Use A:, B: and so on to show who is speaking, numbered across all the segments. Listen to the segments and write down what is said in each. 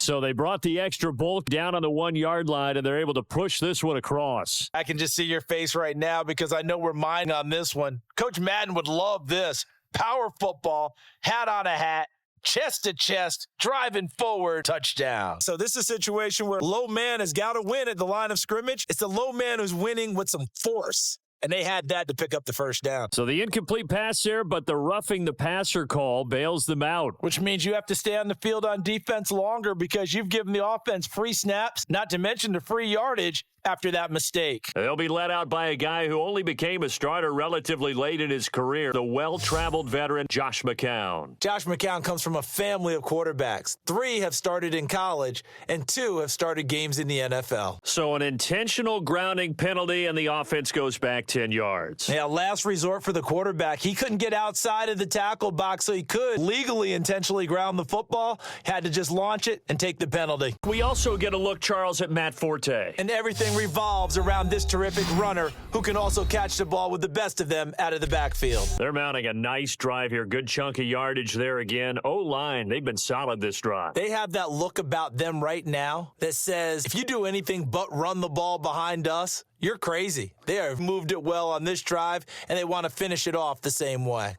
A: So they brought the extra bulk down on the 1 yard line, and they're able to push this one across.
B: I can just see your face right now because I know we're mine on this one. Coach Madden would love this. Power football, hat on a hat, chest to chest, driving forward, touchdown. So this is a situation where low man has got to win at the line of scrimmage. It's the low man who's winning with some force. And they had that to pick up the first down.
A: So the incomplete pass there, but the roughing the passer call bails them out.
B: Which means you have to stay on the field on defense longer because you've given the offense free snaps, not to mention the free yardage after that mistake.
A: They'll be let out by a guy who only became a starter relatively late in his career, the well-traveled veteran Josh McCown.
B: Josh McCown comes from a family of quarterbacks. 3 have started in college, and 2 have started games in the NFL.
A: So an intentional grounding penalty, and the offense goes back 10 yards.
B: Yeah, last resort for the quarterback. He couldn't get outside of the tackle box, so he could legally intentionally ground the football. Had to just launch it and take the penalty.
A: We also get a look, Charles, at Matt Forte.
B: And everything revolves around this terrific runner who can also catch the ball with the best of them out of the backfield.
A: They're mounting a nice drive here. Good chunk of yardage there again. O-line, they've been solid this drive.
B: They have that look about them right now that says, if you do anything but run the ball behind us, you're crazy. They have moved it well on this drive, and they want to finish it off the same way.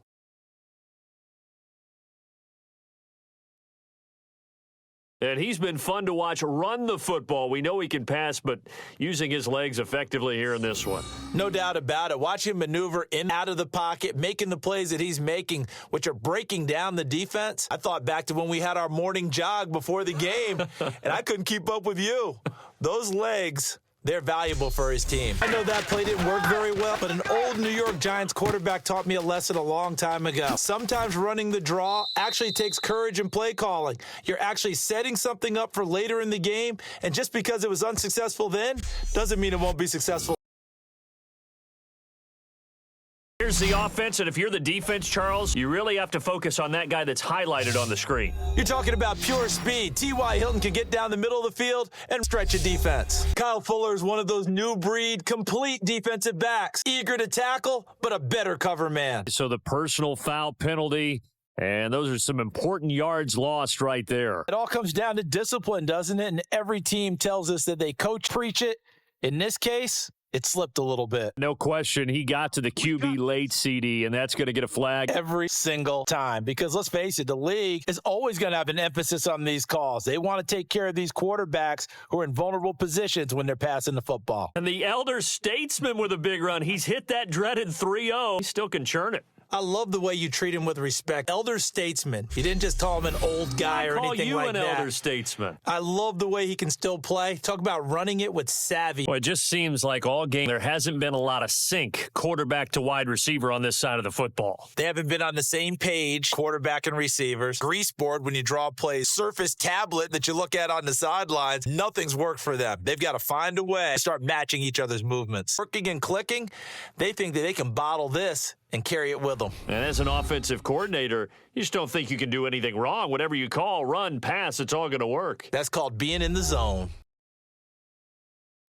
A: And he's been fun to watch run the football. We know he can pass, but using his legs effectively here in this one.
B: No doubt about it. Watch him maneuver in out of the pocket, making the plays that he's making, which are breaking down the defense. I thought back to when we had our morning jog before the game, and I couldn't keep up with you. Those legs, they're valuable for his team. I know that play didn't work very well, but an old New York Giants quarterback taught me a lesson a long time ago. Sometimes running the draw actually takes courage and play calling. You're actually setting something up for later in the game, and just because it was unsuccessful then doesn't mean it won't be successful.
A: Here's the offense, and if you're the defense, Charles, you really have to focus on that guy that's highlighted on the screen.
B: You're talking about pure speed. T.Y. Hilton can get down the middle of the field and stretch a defense. Kyle Fuller is one of those new breed, complete defensive backs. Eager to tackle, but a better cover man.
A: So the personal foul penalty, and those are some important yards lost right there.
B: It all comes down to discipline, doesn't it? And every team tells us that they coach preach it. In this case, it slipped a little bit.
A: No question, he got to the QB late, CD, and that's going to get a flag.
B: Every single time. Because let's face it, the league is always going to have an emphasis on these calls. They want to take care of these quarterbacks who are in vulnerable positions when they're passing the football.
A: And the elder statesman with a big run. He's hit that dreaded 3-0. He still can churn it.
B: I love the way you treat him with respect. Elder statesman. You didn't just call him an old guy or anything like that.
A: I call you an elder statesman.
B: I love the way he can still play. Talk about running it with savvy.
A: Well, it just seems like all game there hasn't been a lot of sync quarterback to wide receiver on this side of the football.
B: They haven't been on the same page, quarterback and receivers. Grease board when you draw plays. Surface tablet that you look at on the sidelines. Nothing's worked for them. They've got to find a way to start matching each other's movements. Working and clicking, they think that they can bottle this and carry it with them.
A: And as an offensive coordinator, you just don't think you can do anything wrong. Whatever you call, run, pass, it's all going to work.
B: That's called being in the zone.